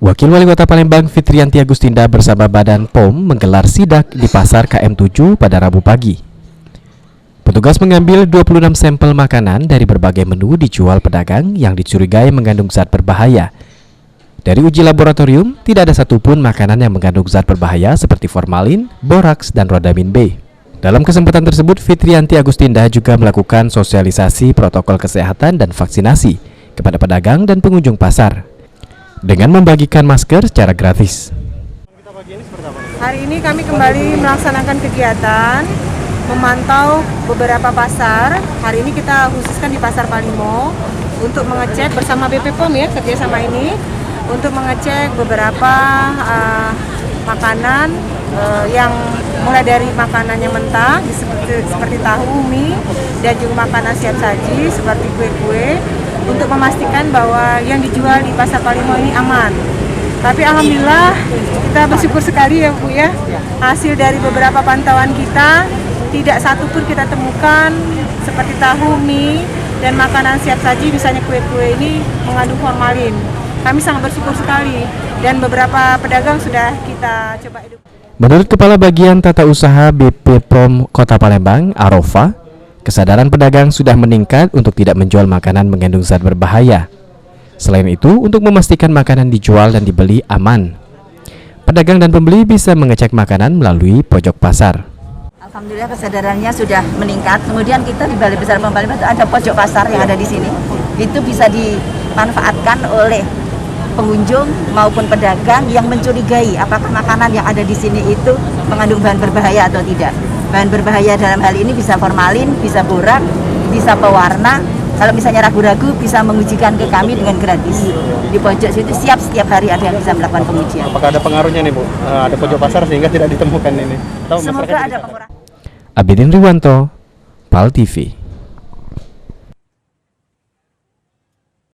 Wakil Wali Kota Palembang Fitriyanti Agustinda bersama Badan POM menggelar sidak di Pasar KM7 pada Rabu pagi. Petugas mengambil 26 sampel makanan dari berbagai menu dijual pedagang yang dicurigai mengandung zat berbahaya. Dari uji laboratorium, tidak ada satupun makanan yang mengandung zat berbahaya seperti formalin, boraks, dan rodamin B. Dalam kesempatan tersebut, Fitriyanti Agustinda juga melakukan sosialisasi protokol kesehatan dan vaksinasi kepada pedagang dan pengunjung pasar dengan membagikan masker secara gratis. Hari ini kami kembali melaksanakan kegiatan memantau beberapa pasar. Hari ini kita khususkan di Pasar Palimo untuk mengecek bersama BP POM ya, kerjasama ini untuk mengecek beberapa makanan yang mulai dari makanan yang mentah seperti tahu, mie, dan juga makanan siap saji seperti kue-kue, untuk memastikan bahwa yang dijual di Pasar Palimo ini aman. Tapi alhamdulillah kita bersyukur sekali ya Bu ya, hasil dari beberapa pantauan kita tidak satu pun kita temukan seperti tahu, mie, dan makanan siap saji misalnya kue-kue ini mengandung formalin. Kami sangat bersyukur sekali dan beberapa pedagang sudah kita coba edukasi. Menurut Kepala Bagian Tata Usaha BP POM Kota Palembang, Arofa, kesadaran pedagang sudah meningkat untuk tidak menjual makanan mengandung zat berbahaya. Selain itu, untuk memastikan makanan dijual dan dibeli aman, pedagang dan pembeli bisa mengecek makanan melalui pojok pasar. Alhamdulillah kesadarannya sudah meningkat. Kemudian kita di Balai Besar POM Palembang ada pojok pasar yang ada di sini. Itu bisa dimanfaatkan oleh pengunjung maupun pedagang yang mencurigai apakah makanan yang ada di sini itu mengandung bahan berbahaya atau tidak. Bahan berbahaya dalam hal ini bisa formalin, bisa borak, bisa pewarna. Kalau misalnya ragu-ragu bisa mengujikan ke kami dengan gratis. Di pojok situ setiap hari ada yang bisa melakukan pengujian. Apakah ada pengaruhnya nih Bu? Ada pojok pasar sehingga tidak ditemukan ini? Semoga ada pengurangan. Abidin Riwanto, PAL TV.